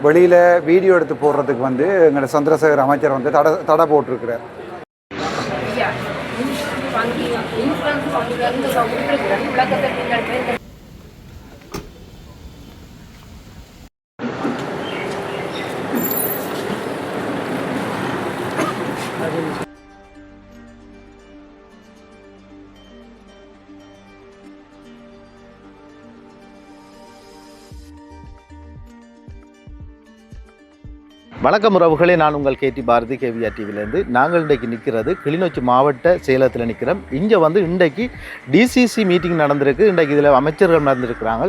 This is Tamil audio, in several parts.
வெளியில் வீடியோ எடுத்து போடுறதுக்கு வந்து எங்களோட சந்திரசேகர் அமைச்சர் வந்து தடை போட்டிருக்கிறார். வணக்கம் உறவுகளே, நான் உங்கள் கேடி பாரதி கேவிஆர் டிவிலேருந்து. நாங்கள் இன்றைக்கு நிற்கிறது கிளிநொச்சி மாவட்ட சேலத்தில் நிற்கிறோம். இங்கே வந்து இன்றைக்கு டிசிசி மீட்டிங் நடந்திருக்கு. இன்றைக்கு இதில் அமைச்சர்கள் நடந்திருக்கிறாங்க.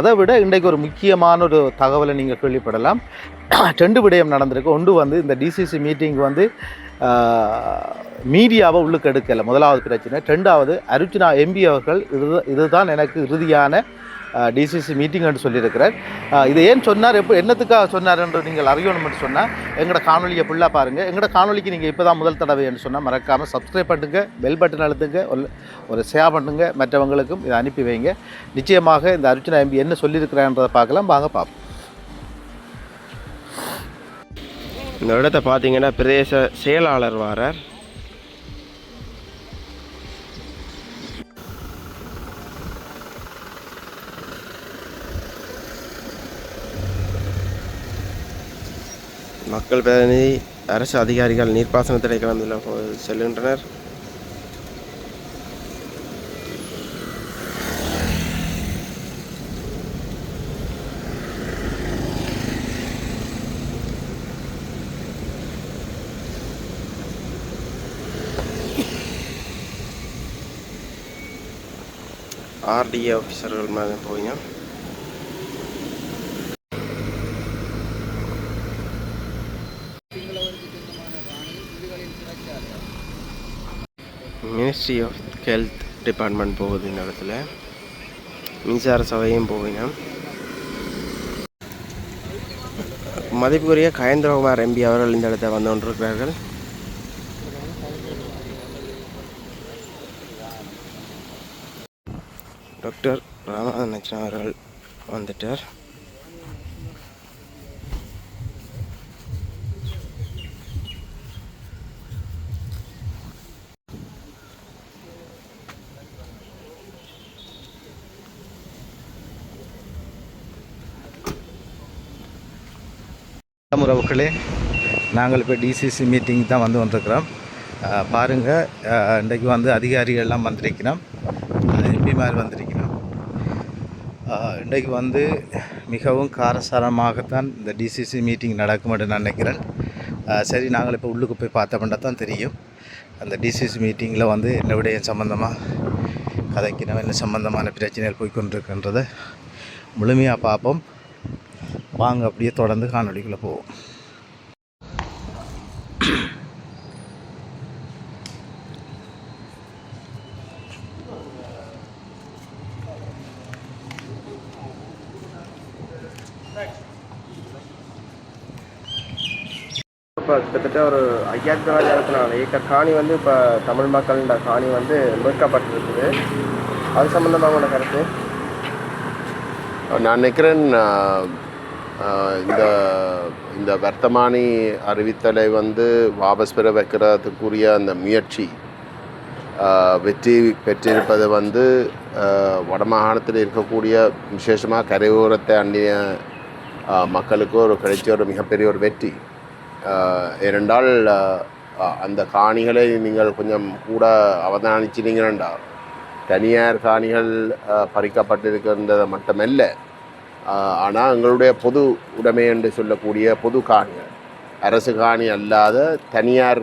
அதை விட இன்றைக்கு ஒரு முக்கியமான ஒரு தகவலை நீங்கள் கேள்விப்படலாம். 2 விடயம் நடந்திருக்கு. ஒன்று வந்து இந்த டிசிசி மீட்டிங் வந்து மீடியாவை உள்ளுக்கு எடுக்கலை, முதலாவது பிரச்சனை. 2வது அர்ச்சுனா எம்பி அவர்கள் இதுதான் எனக்கு இறுதியான டிசிசி மீட்டிங் என்று சொல்லியிருக்கிறார். இதை ஏன் சொன்னார், என்னத்துக்காக சொன்னார் என்று நீங்கள் அறியணும்னு சொன்னால் எங்களோட காணொலியை ஃபுல்லாக பாருங்கள். எங்களோட காணொலிக்கு நீங்கள் இப்போ தான் முதல் தடவை என்று சொன்னால் மறக்காமல் சப்ஸ்கிரைப் பண்ணுங்க, பெல் பட்டன் அழுத்துங்க, ஒரு ஷேர் பண்ணுங்க, மற்றவங்களுக்கும் இதை அனுப்பி வைங்க. நிச்சயமாக இந்த அர்ச்சுனா எம்பி என்ன சொல்லியிருக்கிறான்றதை பார்க்கலாம். வாங்க பார்ப்போம். இந்த இடத்தை பார்த்தீங்கன்னா பிரதேச செயலாளர் வாரார். மக்கள் பிரதிநிதி, அரசு அதிகாரிகள் நீர்ப்பாசன திணைக்களம் செல்கின்றனர். ஆர்டிஏ ஆஃபீஸர்கள் மேலே போயிங்க. மினிஸ்ட்ரி ஆஃப் ஹெல்த் டிபார்ட்மெண்ட் போகுது இந்த இடத்துல. மின்சார சபையும் போவீங்க. மதிப்புக்குரிய கயேந்திரகுமார் எம்பி அவர்கள் இந்த இடத்தை வந்து கொண்டிருக்கிறார்கள். டாக்டர் ராமநாதன் அவர்கள் வந்துட்டார். உறவுகளே, நாங்கள் இப்போ டிசிசி மீட்டிங் தான் வந்து வந்திருக்கிறோம். பாருங்கள், இன்றைக்கு வந்து அதிகாரிகள்லாம் வந்திருக்கிறோம், எம்பிமார் வந்திருக்கிறோம். இன்றைக்கு வந்து மிகவும் காரசாரமாகத்தான் இந்த டிசிசி மீட்டிங் நடக்கும் என்று நான் நினைக்கிறேன். சரி, நாங்கள் இப்போ உள்ளுக்கு போய் பார்த்தோம்னா தான் தெரியும் அந்த டிசிசி மீட்டிங்கில் வந்து என்ன விடயம் சம்மந்தமாக கதைக்கணும், என்ன சம்மந்தமான பிரச்சனைகள் போய்கொண்டிருக்கின்றதை முழுமையாக பார்ப்போம். வாங்க, அப்படியே தொடர்ந்து காணொலிக்குள்ளே போவோம். இப்போ கிட்டத்தட்ட ஒரு 5924 ஏக்கர் காணி வந்து இப்போ தமிழ் மக்களோட காணி வந்து மீட்கப்பட்டிருக்குது. அது சம்மந்தமாக உங்களோட கருத்து? நான் நினைக்கிறேன் இந்த வர்த்தமானி அறிவித்தலை வந்து வாபஸ் பெற வைக்கிறதுக்குரிய அந்த முயற்சி வெற்றி பெற்றிருப்பது வந்து வடமாகாணத்தில் இருக்கக்கூடிய விசேஷமாக கரையோரத்தை அண்டிய மக்களுக்கு கிடைச்ச ஒரு மிகப்பெரிய ஒரு வெற்றி. ஏனென்றால் அந்த காணிகளை நீங்கள் கொஞ்சம் கூட அவதானிச்சினீங்கன்னா தனியார் காணிகள் பறிக்கப்பட்டிருக்கின்றதை மட்டுமல்ல, ஆனால் எங்களுடைய பொது உடைமை என்று சொல்லக்கூடிய பொது காணிகள், அரசு காணி அல்லாத தனியார்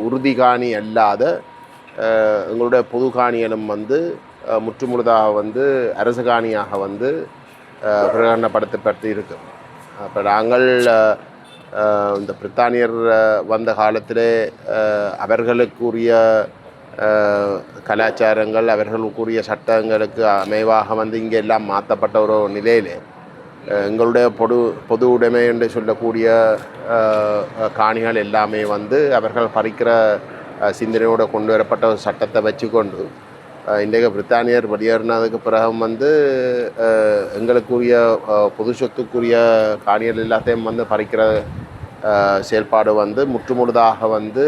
உறுதி காணி அல்லாத எங்களுடைய பொது காணிகளும் வந்து முற்றுமுழுதாக வந்து அரசு காணியாக வந்து பிரகடனப்படுத்தப்பட்டு இருக்கும். அப்போ நாங்கள் இந்த பிரித்தானியர் வந்த காலத்திலே அவர்களுக்குரிய கலாச்சாரங்கள், அவர்களுக்குரிய சட்டங்களுக்கு அமைவாக வந்து இங்கே எல்லாம் மாற்றப்பட்ட ஒரு நிலையில் எங்களுடைய பொது உடைமை என்று சொல்லக்கூடிய காணிகள் எல்லாமே வந்து அவர்கள் பறிக்கிற சிந்தனையோடு கொண்டு வரப்பட்ட ஒரு சட்டத்தை வச்சுக்கொண்டு இன்றைக்கு பிரித்தானியர் வெளியேறினதுக்கு பிறகு வந்து எங்களுக்குரிய பொது சொத்துக்குரிய காணிகள் எல்லாத்தையும் வந்து பறிக்கிற செயல்பாடு வந்து முற்றுமுழுதாக வந்து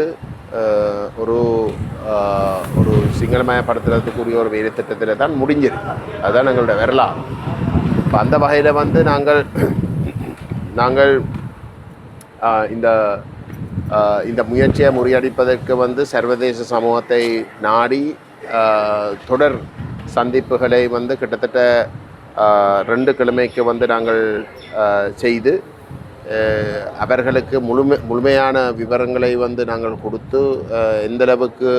ஒரு ஒரு சிங்களமயப்படுத்துறதுக்குரிய ஒரு வேலை திட்டத்தில் தான் முடிஞ்சிருக்கு. அதுதான் எங்களோட வரலாறு. இப்போ அந்த வகையில் வந்து நாங்கள் இந்த இந்த முயற்சியை முறியடிப்பதற்கு வந்து சர்வதேச சமூகத்தை நாடி தொடர் சந்திப்புகளை வந்து கிட்டத்தட்ட 2 கிழமைக்கு வந்து நாங்கள் செய்து அவர்களுக்கு முழுமையான விவரங்களை வந்து நாங்கள் கொடுத்து எந்தளவுக்கு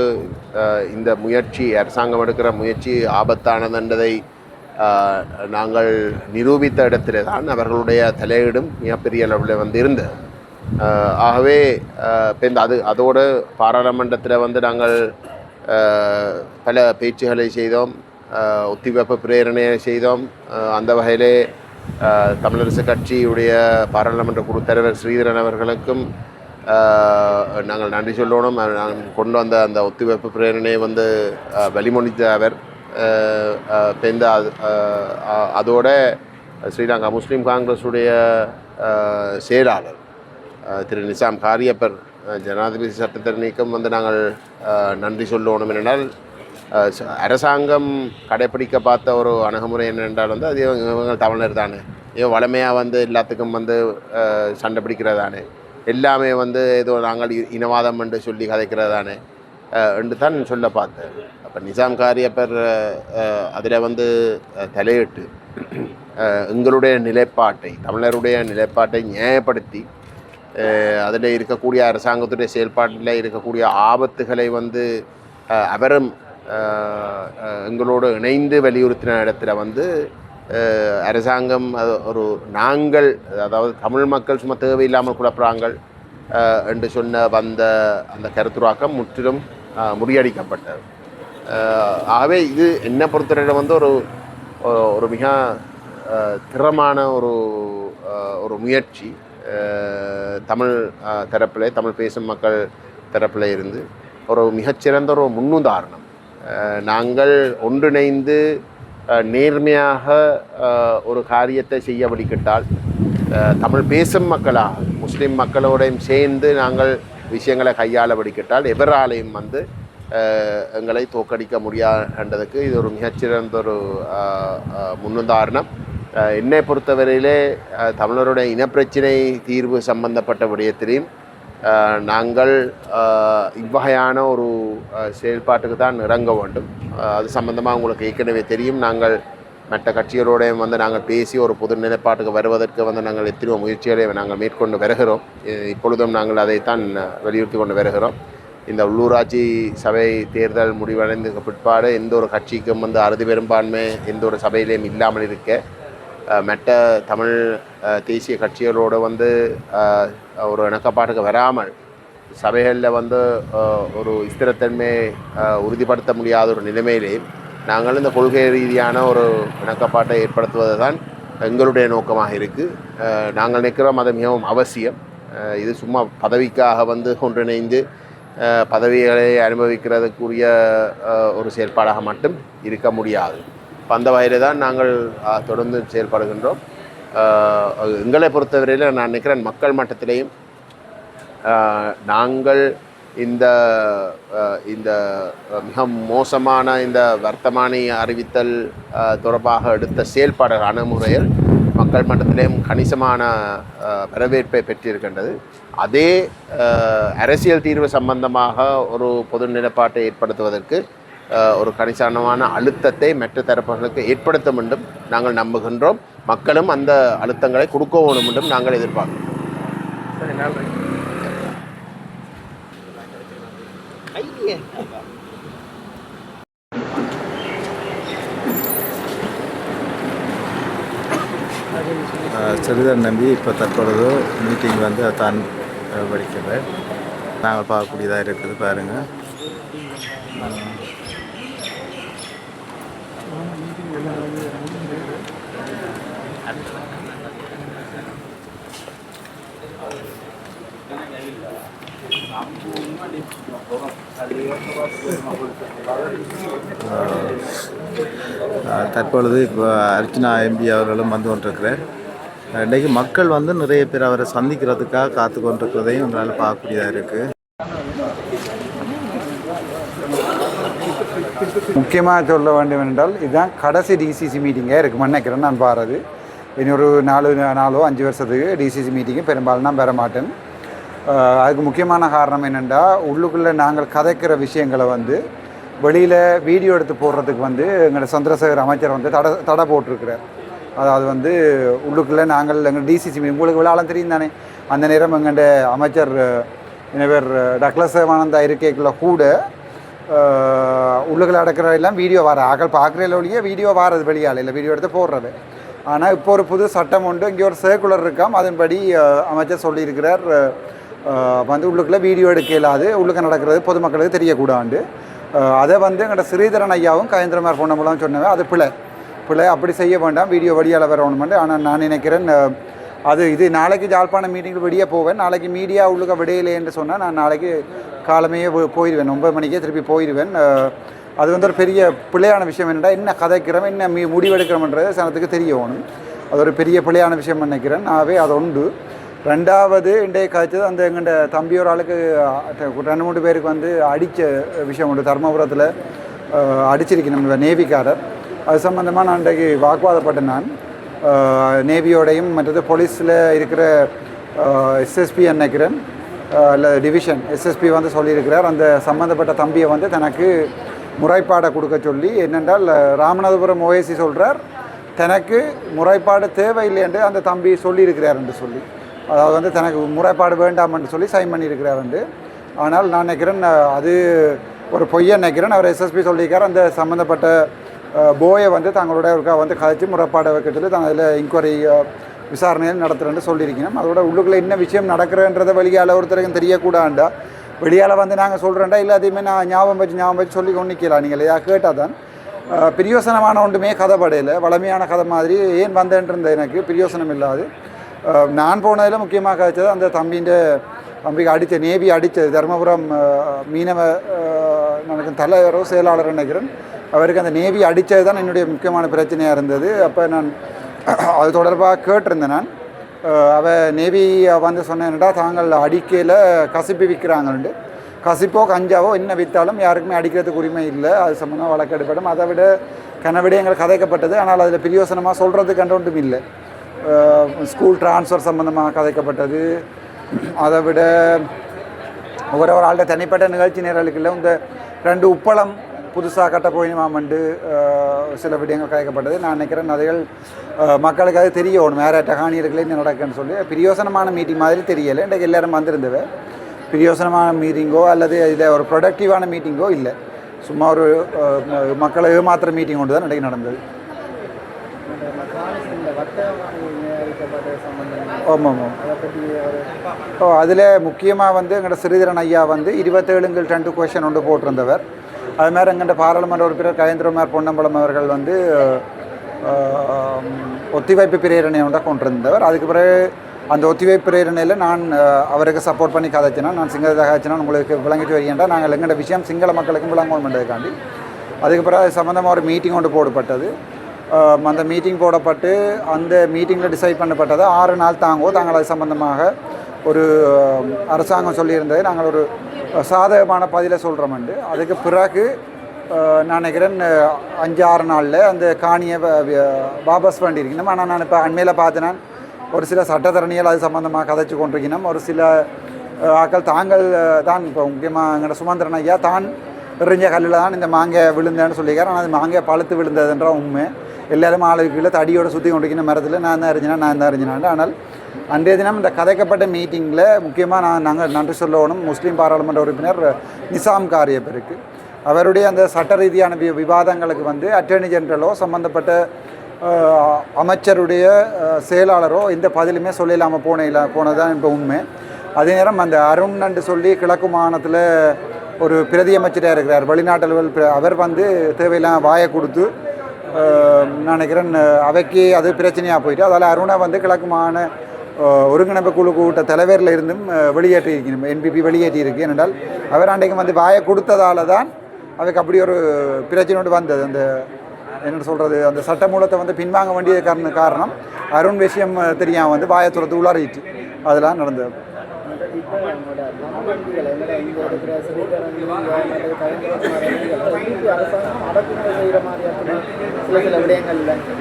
இந்த முயற்சி அரசாங்கம் எடுக்கிற முயற்சி ஆபத்தானதுன்றதை நாங்கள் நிரூபித்த இடத்துல தான் அவர்களுடைய தலையீடும் மிகப்பெரிய அளவில் வந்து இருந்தது. ஆகவே இப்போ அதோடு பாராளுமன்றத்தில் வந்து நாங்கள் பல பேச்சுகளை செய்தோம், ஒத்திவைப்பு பிரேரணையை செய்தோம். அந்த வகையிலே தமிழரசு கட்சியுடைய பாராளுமன்ற குழு தலைவர் ஸ்ரீதரன் அவர்களுக்கும் நாங்கள் நன்றி சொல்லணும். நாங்கள் கொண்டு வந்த அந்த ஒத்திவைப்பு பிரேரணையை வந்து வழிமொழித்த அவர். அதோட ஸ்ரீலங்கா முஸ்லீம் காங்கிரஸுடைய செயலாளர் திரு நிசாம் காரியப்பர் ஜனாதிபதி சட்டத்திற நீக்கம் வந்து நாங்கள் நன்றி சொல்லணும். என்னென்றால் அரசாங்கம் கடைப்பிடிக்க பார்த்த ஒரு அணுகுமுறை என்னென்றால் வந்து அது இவங்க தமிழர் தானே, இவன் வளமையாக வந்து எல்லாத்துக்கும் வந்து சண்டை பிடிக்கிறதானே, எல்லாமே வந்து ஏதோ நாங்கள் இனவாதம் என்று சொல்லி கதைக்கிறதானே என்று தான் சொல்ல பார்த்தேன். அப்போ நிசாம் காரியப்பர் அதில் வந்து தலையிட்டு எங்களுடைய நிலைப்பாட்டை, தமிழருடைய நிலைப்பாட்டை நியாயப்படுத்தி அதில் இருக்கக்கூடிய அரசாங்கத்துடைய செயல்பாட்டில் இருக்கக்கூடிய ஆபத்துகளை வந்து அவரும் எங்களோடு இணைந்து வலியுறுத்தின இடத்துல வந்து அரசாங்கம் ஒரு நாங்கள், அதாவது தமிழ் மக்கள் சும்மா தேவையில்லாமல் குழப்புறாங்கள் என்று சொன்ன அந்த கருத்துருவாக்கம் முற்றிலும் முறியடிக்கப்பட்டது. ஆகவே இது என்னை பொறுத்தவரை வந்து ஒரு மிக திறமான ஒரு முயற்சி தமிழ் தரப்பில், தமிழ் பேசும் மக்கள் தரப்பில் இருந்து ஒரு மிகச்சிறந்த ஒரு முன்னுதாரணம். நாங்கள் ஒன்றிணைந்து நேர்மையாக ஒரு காரியத்தை செய்ய வழிகிட்டால் தமிழ் பேசும் மக்களாக முஸ்லீம் மக்களோடையும் சேர்ந்து நாங்கள் விஷயங்களை கையாள வழிகிட்டால் எவராலையும் வந்து எங்களை தோற்கடிக்க முடியாதுன்றதுக்கு இது ஒரு மிகச்சிறந்த ஒரு முன்னுதாரணம். என்னை பொறுத்தவரையிலே தமிழருடைய இனப்பிரச்சினை தீர்வு சம்பந்தப்பட்ட விடயத்திலையும் நாங்கள் இவ்வகையான ஒரு செயல்பாட்டுக்கு தான் இறங்க வேண்டும். அது சம்பந்தமாக உங்களுக்கு ஏற்கனவே தெரியும். நாங்கள் மற்ற கட்சிகளோடையும் வந்து நாங்கள் பேசி ஒரு பொது நிலைப்பாட்டுக்கு வருவதற்கு வந்து நாங்கள் எத்தனையோ முயற்சிகளை நாங்கள் மேற்கொண்டு வருகிறோம். இப்பொழுதும் நாங்கள் அதைத்தான் வலியுறுத்தி கொண்டு வருகிறோம். இந்த உள்ளூராட்சி சபை தேர்தல் முடிவடைந்த பிற்பாடு எந்த ஒரு கட்சிக்கும் வந்து அறுதி பெரும்பான்மை எந்த ஒரு சபையிலையும் இல்லாமல் இருக்க மற்ற தமிழ் தேசிய கட்சிகளோடு வந்து ஒரு இணக்கப்பாட்டுக்கு வராமல் சபைகளில் வந்து ஒரு ஸ்திரத்தன்மையை உறுதிப்படுத்த முடியாத ஒரு நிலைமையிலே நாங்கள் இந்த கொள்கை ரீதியான ஒரு இணக்கப்பாட்டை ஏற்படுத்துவது தான் எங்களுடைய நோக்கமாக இருக்குது. நாங்கள் நிற்கிறோம், அது மிகவும் அவசியம். இது சும்மா பதவிக்காக வந்து ஒன்றிணைந்து பதவிகளை அனுபவிக்கிறதுக்குரிய ஒரு செயல்பாடாக மட்டும் இருக்க முடியாது. அந்த வகையில் தான் நாங்கள் தொடர்ந்து செயல்படுகின்றோம். எங்களை பொறுத்தவரையில் நான் நினைக்கிறேன் மக்கள் மட்டத்திலேயும் நாங்கள் இந்த மிக மோசமான இந்த வர்த்தமானி அறிவித்தல் தொடர்பாக எடுத்த செயல்பாடுகள் அணுகுமுறைகள் மக்கள் மட்டத்திலேயும் கணிசமான வரவேற்பை பெற்றிருக்கின்றது. அதே அரசியல் தீர்வு சம்பந்தமாக ஒரு பொது நிலைப்பாட்டை ஏற்படுத்துவதற்கு ஒரு கணிசமான அழுத்தத்தை மற்ற தரப்புகளுக்கு ஏற்படுத்தும் என்றும் நாங்கள் நம்புகின்றோம். மக்களும் அந்த அழுத்தங்களை கொடுக்க வேணும் என்றும் நாங்கள் எதிர்பார்க்கிறோம். சிறிதர் நம்பி இப்போ தற்பொழுது மீட்டிங் வந்து தான் படிக்கல நாங்கள் பார்க்கக்கூடியதாக இருக்குது. பாருங்கள், தற்பொழுது இப்போ அர்ச்சனா எம்பி அவர்களும் வந்து கொண்டிருக்கிறார். இன்றைக்கு மக்கள் வந்து நிறைய பேர் அவரை சந்திக்கிறதுக்காக காத்து கொண்டிருக்கிறதையும் உங்களால் பார்க்கக்கூடியதாக இருக்குது. முக்கியமாக சொல்ல வேண்டும் என்றால் இதுதான் கடைசி டிசிசி மீட்டிங்காக இருக்குன்னு நினைக்கிறேன். நான் பாருது இன்னொரு 4-5 வருஷத்துக்கு டிசிசி மீட்டிங்கு பெரும்பாலும் நான் பெற மாட்டேன். அதுக்கு முக்கியமான காரணம் என்னென்னா, உள்ளுக்குள்ளே நாங்கள் கதைக்கிற விஷயங்களை வந்து வெளியில் வீடியோ எடுத்து போடுறதுக்கு வந்து எங்களோட சந்திரசேகர் அமைச்சர் வந்து தடை போட்டிருக்கிறார். அதாவது வந்து உள்ளுக்குள்ளே நாங்கள் எங்கள் டிசிசி மீட்டிங் உங்களுக்கு விழாலாம் தெரியும் தானே. அந்த நேரம் எங்கள்ட அமைச்சர் இவர் டக்ளஸ் தேவானந்தா இருக்கைக்குள்ள கூட உள்ளுக்குள்ள அடக்கிற எல்லாம் வீடியோ வர ஆக்கள் பார்க்குற ஒழிய வீடியோ வாரது வெளியால் இல்லை வீடியோ எடுத்து போடுறது. ஆனால் இப்போ ஒரு புது சட்டம் உண்டு, இங்கே ஒரு சர்க்குலர் இருக்காம். அதன்படி அமைச்சர் சொல்லியிருக்கிறார் வந்து உள்ளுக்குள்ளே வீடியோ எடுக்க இல்லாது உள்ளுக்க நடக்கிறது பொதுமக்களுக்கு தெரியக்கூடாது. அதை வந்து எங்கள்ட ஸ்ரீதரன் ஐயாவும் கயந்திரமார் பொன்னம்பலம் சொன்னவே அது பிள்ளை அப்படி செய்ய வேண்டாம், வீடியோ வழியால் வரணுமெண்டு. ஆனால் நான் நினைக்கிறேன் இது நாளைக்கு ஜாழ்ப்பாணம் மீட்டிங்கில் வெளியே போவேன். நாளைக்கு மீடியா உள்ளுக்க விடையிலேன்னு சொன்னால் நான் நாளைக்கு காலமே போயிடுவேன், 9 மணிக்கே திருப்பி போயிடுவேன். அது வந்து ஒரு பெரிய பிள்ளையான விஷயம் என்னென்னா, என்ன கதைக்கிறோம் என்ன முடிவெடுக்கிறோம்ன்றது சனத்துக்கு தெரியணும். அது ஒரு பெரிய பிள்ளையான விஷயம் நினைக்கிறேன். ஆகவே அது உண்டு. ரெண்டாவது இன்றைய காய்ச்சது அந்த எங்கள்ட தம்பி ஒரு ஆளுக்கு 2-3 பேருக்கு வந்து அடித்த விஷயம் உண்டு. தர்மபுரத்தில் அடிச்சிருக்கணும் நேவிக்காரர். அது சம்மந்தமாக நான் இன்றைக்கு வாக்குவாதப்பட்டேன். நான் நேவியோடையும் மற்றது போலீஸில் இருக்கிற எஸ்எஸ்பி நினைக்கிறேன் இல்லை டிவிஷன் எஸ்எஸ்பி வந்து சொல்லியிருக்கிறார். அந்த சம்மந்தப்பட்ட தம்பியை வந்து தனக்கு முறைப்பாடை கொடுக்க சொல்லி, என்னென்றால் ராமநாதபுரம் ஓஎஸ்சி சொல்கிறார் தனக்கு முறைப்பாடு தேவையில்லை என்று அந்த தம்பி சொல்லியிருக்கிறார் என்று சொல்லி, அதாவது வந்து தனக்கு முறைப்பாடு வேண்டாம் என்று சொல்லி சைன் பண்ணியிருக்கிறார் என்று. ஆனால் நான் நினைக்கிறேன் அது ஒரு பொய்யை நினைக்கிறேன். அவர் எஸ்எஸ்பி சொல்லியிருக்கார் அந்த சம்மந்தப்பட்ட போயை வந்து தங்களோட ஒருக்கா வந்து கழித்து முறைப்பாடை வைக்க சொல்லி தான் அதில் இன்கொயரி விசாரணைகள் நடத்துகிறேன்னு சொல்லியிருக்கணும். அதோட உள்ளுக்குள்ளே என்ன விஷயம் நடக்கிறன்றதை வெளியால் ஒருத்தருக்கும் தெரியக்கூடாண்டா. வெளியால் வந்து நாங்கள் சொல்கிறேன்டா எல்லாத்தையுமே நான் ஞாபகம் வச்சு சொல்லி கொண்டிக்கலாம். நீங்கள் எதாவது கேட்டால் தான் பிரியோசனமான ஒன்றுமே கதைப்படையில் வளமையான கதை மாதிரி ஏன் வந்தேன்றது எனக்கு பிரியோசனம் இல்லாது. நான் போனதில் முக்கியமாக கழிச்சது அந்த தம்பிக்கு அடித்த நேவி அடித்தது தர்மபுரம் மீனவ எனக்கு தலைவரோ செயலாளர் நினைக்கிறேன். அவருக்கு அந்த நேவி அடித்தது தான் என்னுடைய முக்கியமான பிரச்சனையாக இருந்தது. அப்போ நான் அது தொடர்பாக கேட்டிருந்தேன். நான் நேவி வந்து சொன்னேன்டா தாங்கள் அடிக்கையில் கசிப்பு விற்கிறாங்கன்ட்டு. கசிப்போ கஞ்சாவோ என்ன விற்றாலும் யாருக்குமே அடிக்கிறதுக்கு உரிமை இல்லை, அது சம்மந்தமாக வழக்கெடுப்படும். அதை விட கனவிட எங்களுக்கு கதைக்கப்பட்டது. ஆனால் அதில் பிரியோசனமாக சொல்கிறதுக்கு கண்டொன்றும் இல்லை. ஸ்கூல் டிரான்ஸ்ஃபர் சம்மந்தமாக கதைக்கப்பட்டது. அதை விட ஒவ்வொரு ஆள்கிட்ட தனிப்பட்ட நிகழ்ச்சி நேரலுக்குள்ள இந்த 2 உப்பளம் புதுசாக கட்ட போயினுமாமண்டு சில விடயங்கள் கதைக்கப்பட்டது. நான் நினைக்கிறேன் அதைகள் மக்களுக்கு அது தெரியணும், வேறு டகானி இருக்குல்ல என்ன நடக்குன்னு சொல்லி. பிரியோசனமான மீட்டிங் மாதிரி தெரியலை. இன்றைக்கு எல்லோரும் வந்திருந்தவ பிரியோசனமான மீட்டிங்கோ அல்லது இதில் ஒரு ப்ரொடக்டிவான மீட்டிங்கோ இல்லை, சும்மா ஒரு மக்களை ஏமாத்துகிற மீட்டிங் கொண்டு தான் இன்றைக்கு நடந்தது. ஆமாம். அதில் முக்கியமாக வந்து எங்களோட ஸ்ரீதரன் ஐயா வந்து 27/2 கொஷன் ஒன்று போட்டிருந்தவர். அதுமாதிரி எங்கள்கிட்ட பாராளுமன்ற உறுப்பினர் கயந்திரமார் பொன்னம்பலம் அவர்கள் வந்து ஒத்திவைப்பு பிரேரணை ஒன்றை கொண்டிருந்தவர். அதுக்கு பிறகு அந்த ஒத்திவைப்பு பிரேரணையில் நான் அவருக்கு சப்போர்ட் பண்ணி கதைச்சினா, நான் சிங்களத்தை கதைச்சினா உங்களுக்கு விளங்கிட்டு வரீங்கன்றா நாங்கள் எங்களோட விஷயம் சிங்கள மக்களுக்கும் விளங்கணும் பண்ணுறதுக்காண்டி. அதுக்கு பிறகு அது சம்மந்தமாக ஒரு மீட்டிங் ஒன்று போடப்பட்டது. அந்த மீட்டிங் போடப்பட்டு அந்த மீட்டிங்கில் டிசைட் பண்ணப்பட்டது 6 நாள் தாங்கள் அது சம்மந்தமாக ஒரு அரசாங்கம் சொல்லியிருந்தது. நாங்கள் ஒரு சாதகமான பதிலை சொல்கிறோம்ண்டு. அதுக்கு பிறகு நான் நினைக்கிறேன் 5-6 நாளில் அந்த காணியை வாபஸ் பண்ணியிருக்கணும். ஆனால் நான் இப்போ அண்மையில் பார்த்தேன்னா ஒரு சில சட்டத்தரணிகள் அது சம்மந்தமாக கதைச்சு கொண்டிருக்கணும். ஒரு சில ஆக்கள் தாங்கள் தான் இப்போ முக்கியமாக எங்களோட சுமந்திரன் ஐயா தான் எறிஞ்ச கல்லில் தான் இந்த மாங்காய் விழுந்தேன்னு சொல்லியிருக்காரு. ஆனால் அது மாங்காய் பழுத்து விழுந்ததுன்ற உண்மை. எல்லோரும் ஆளுக்குள்ளே தடியோடு சுற்றி கொண்டிருக்கிற மரத்தில் நான் தான் அறிஞ்சினான். ஆனால் அன்றைய தினம் இந்த கதைக்கப்பட்ட மீட்டிங்கில் முக்கியமாக நாங்கள் நன்றி சொல்லணும் முஸ்லீம் பாராளுமன்ற உறுப்பினர் நிசாம் காரியப்பருக்கு. அவருடைய அந்த சட்ட ரீதியான விவாதங்களுக்கு வந்து அட்டர்னி ஜெனரலோ சம்மந்தப்பட்ட அமைச்சருடைய செயலாளரோ எந்த பதிலுமே சொல்லலாமல் போனதுதான் இப்போ உண்மை. அதே நேரம் அந்த அருண் என்று சொல்லி கிழக்கு மாகாணத்தில் ஒரு பிரதி அமைச்சராக இருக்கிறார் வெளிநாட்டு அவர் வந்து தேவையில்லாம் வாயை கொடுத்து நான் நினைக்கிறேன் அவைக்கு அது பிரச்சனையாக போயிட்டு அதால் அருணை வந்து கிழக்கு மாகாண ஒருங்கிணைப்பு குழு கூட்ட தலைவரில் இருந்தும் வெளியேற்றி இருக்கணும். என்பிபி வெளியேற்றி இருக்கு. ஏனென்றால் அவர் அன்றைக்கு வந்து வாயை கொடுத்ததால தான் அதுக்கு அப்படி ஒரு பிரச்சனையோடு வந்தது. அந்த என்ன சொல்கிறது, அந்த சட்டமூலத்தை வந்து பின்வாங்க வேண்டிய காரணம் அருண் விஷயம் தெரியாமல் வந்து வாயை துறத்து உள்ளாரிட்டு அதெல்லாம் நடந்தது.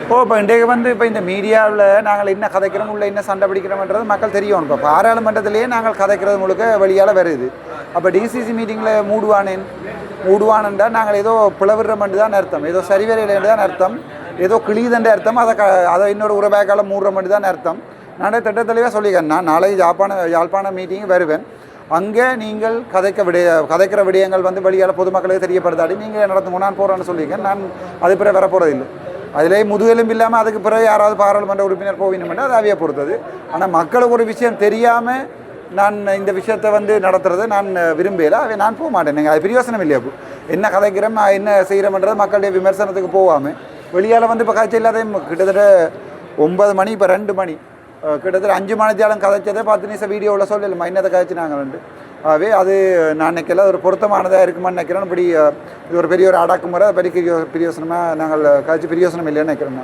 இப்போ இன்றைக்கு வந்து இப்போ இந்த மீடியாவில் நாங்கள் என்ன கதைக்கிறோம், உள்ள என்ன சண்டை பிடிக்கிறோம்ன்றது மக்கள் தெரியும். இப்போ பாராளுமன்றத்திலேயே நாங்கள் கதைக்கிறது முழுக்க வெளியால் வருது. அப்போ டிசிசி மீட்டிங்கில் மூடுவானன்றால் நாங்கள் ஏதோ பிளவிடுறோம்னு தான் அர்த்தம், ஏதோ சரிவரையில் தான் அர்த்தம், ஏதோ கிளிதண்ட அர்த்தம், அதை இன்னொரு உறவாக்கால மூடுறோம்னு தான் அர்த்தம். நான் திட்டத்தெளிவாக சொல்லிக்கிறேன். நான் நாளை யாழ்ப்பாண மீட்டிங் வருவேன். அங்கே நீங்கள் கதைக்கிற விடயங்கள் வந்து வெளியால் பொதுமக்களுக்கு தெரியப்படுத்தாடி நீங்கள் நடத்துங்க, நான் போகிறேன்னு சொல்லியிருக்கேன். நான் அது பிறகு வரப்போகிறதில்லை. அதிலே முதுகெலும்பு இல்லாமல் அதுக்கு பிறகு யாராவது பாராளுமன்ற உறுப்பினர் போவினுமென்று அது அவையை பொறுத்தது. ஆனால் மக்களுக்கு ஒரு விஷயம் தெரியாமல் நான் இந்த விஷயத்தை வந்து நடத்துறது நான் விரும்பல. அவை நான் போக மாட்டேன். நீங்கள் அது பிரயோசனம் இல்லையா? என்ன கதைக்கிறோம், என்ன செய்கிறோம்ன்றது மக்களுடைய விமர்சனத்துக்கு போகாமல் வெளியால் வந்து இப்போ காய்ச்சல் இல்லாத கிட்டத்தட்ட 9 மணி, இப்போ 2 மணி, கிட்டத்தட்ட 5 மணித்தியாலும் கதைச்சதை 10 நிமிஷம் வீடியோவில் சொல்லலை இன்னத்தை காய்ச்சினாங்கன்ட்டு. ஆகவே அது நான் நினைக்கல ஒரு பொருத்தமானதாக இருக்குமான்னு நினைக்கிறேன். இப்படி இது ஒரு பெரிய ஒரு அடக்குமுறை, பெரிய பிரயோசனமாக நாங்கள் காய்ச்சி பிரயோசனம் இல்லைன்னு நினைக்கிறேன்.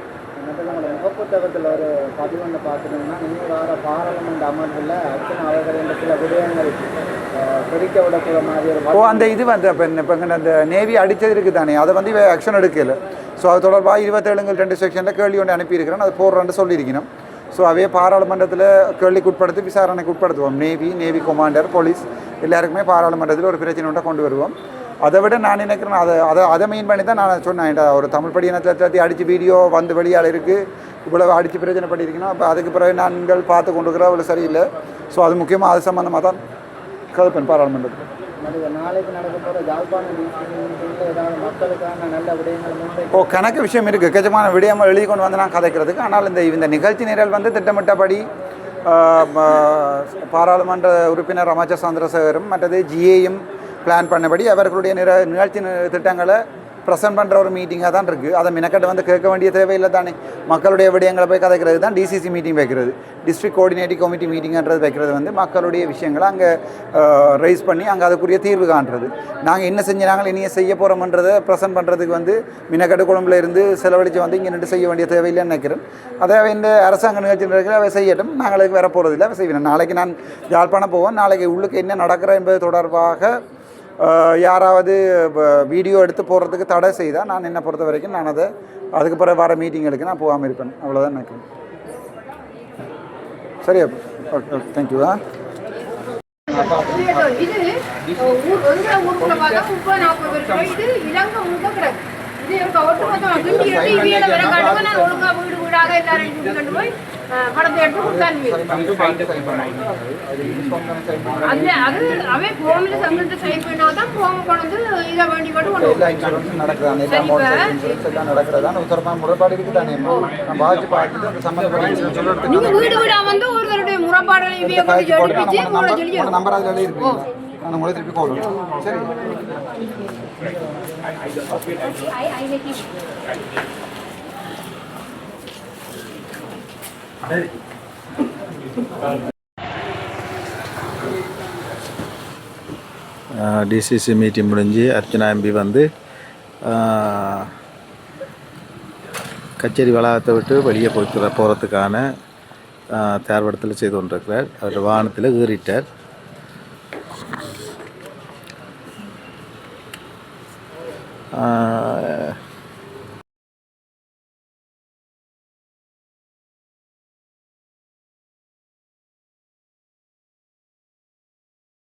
முகப்புத்தகத்தில் ஒரு பதிவொன்று பார்த்துட்டோம்னா, நீங்கள் வர பாராளுமன்ற அமர்வில் அர்ச்சனை அவர்கள் சில விடயங்கள் பிரிக்க விடக்கூட மாதிரி ஒரு அந்த இது வந்து இப்போ அந்த நேவி அடித்தது இருக்குது தானே, அதை வந்து ஆக்ஷன் எடுக்கல. ஸோ அது தொடர்பாக 27 செக்ஷனில் கேள்வி ஒன்று அனுப்பியிருக்கிறேன், அது போடுறேன்னு சொல்லியிருக்கணும். ஸோ அவையே பாராளுமன்றத்தில் கேள்விக்கு உட்படுத்தி விசாரணைக்கு உட்படுத்துவோம். நேவி கமாண்டர், போலீஸ் எல்லாருக்குமே பாராளுமன்றத்தில் ஒரு பிரச்சனை ஒன்றை கொண்டு வருவோம். அதை விட நான் நினைக்கிறேன் அதை மெயின் பண்ணி தான் நான் சொன்னேன். ஒரு தமிழ் படியினத்தில் அடித்து வீடியோ வந்து வெளியால் இருக்குது, இவ்வளோ அடித்து பிரச்சனை பண்ணியிருக்கணும். அப்போ அதுக்கு பிறகு நாங்கள் பார்த்து கொண்டு இருக்கிற அவ்வளோ சரியில்லை. ஸோ அது முக்கியமாக அது சம்மந்தமாக தான் கதைப்பேன் பாராளுமன்றத்தில். நாளைக்கு நடக்க போகிற யாழ்ப்பாணம் ஏதாவது மக்களுக்கான நல்ல விடயங்கள் கணக்கு விஷயம் இருக்குது, கச்சமான விடயங்கள் எழுதி கொண்டு வந்து நான் கதைக்கிறதுக்கு. ஆனால் இந்த நிகழ்ச்சி நிரல் வந்து திட்டமிட்டபடி பாராளுமன்ற உறுப்பினர் அமைச்சர் சந்திரசேகரும் மற்றது ஜிஏயும் பிளான் பண்ணபடி அவர்களுடைய நிகழ்ச்சி திட்டங்களை ப்ரெசென்ட் பண்ணுற ஒரு மீட்டிங்காக தான் இருக்குது. அதை மினக்கட்டு வந்து கேட்க வேண்டிய தேவையில்லை தானே. மக்களுடைய விடயங்களை போய் கதைக்கிறது தான் டிசிசி மீட்டிங் வைக்கிறது. டிஸ்ட்ரிக்ட் கோஆர்டினேட்டிவ் கமிட்டி மீட்டிங்கிறது வைக்கிறது வந்து மக்களுடைய விஷயங்களை அங்கே ரைஸ் பண்ணி அங்கே அதுக்குரிய தீர்வு காண்றது. நாங்கள் என்ன செஞ்சாங்க இனியே செய்ய போகிறோம்ன்றதை ப்ரெசென்ட் பண்ணுறதுக்கு வந்து மினக்கட்டு குழம்புல இருந்து செலவழித்து வந்து இங்கே நின்று செய்ய வேண்டிய தேவையில்லைன்னு நினைக்கிறேன். அதை இந்த அரசாங்க நிகழ்ச்சி இருக்கிற அவை செய்யட்டும், நாங்களுக்கு வர போகிறதில்லை, அவை செய்வேன். நாளைக்கு நான் யாழ்ப்பாணம் போவோம். நாளைக்கு உள்ளுக்கு என்ன நடக்கிற என்பது தொடர்பாக யாராவது வீடியோ எடுத்து போடுறதுக்கு தடை செய்தால் நான் என்னை பொறுத்த வரைக்கும் நான் அதுக்கு பிறகு வர மீட்டிங்களுக்கு நான் போகாமல் இருப்பேன். அவ்வளோதான் நினைக்கிறேன். சரியா? Okay okay, thank you. படத்தை எடுத்து கொடுத்தாங்க. அது அவே போன்ல சங்கத்தை சைன் பண்ணாதான் போன் கொண்டு இதை வேண்டி மட்டும் கொண்டு நீங்க வீடு வீடா வந்து ஒருவருடைய முறைப்பாடுகளை நம்பர் அதில் இருக்கு. நான் உங்களை திருப்பி போடுறேன். சரி. டிசிசி மீட்டிங் முடிஞ்சு அர்ச்சனா எம்பி வந்து கச்சேரி வளாகத்தை விட்டு வெளியே போகிறதுக்கான தயார்படுத்தல் செய்து கொண்டிருக்கிறார். அவர் வாகனத்தில் ஏறிட்டார்.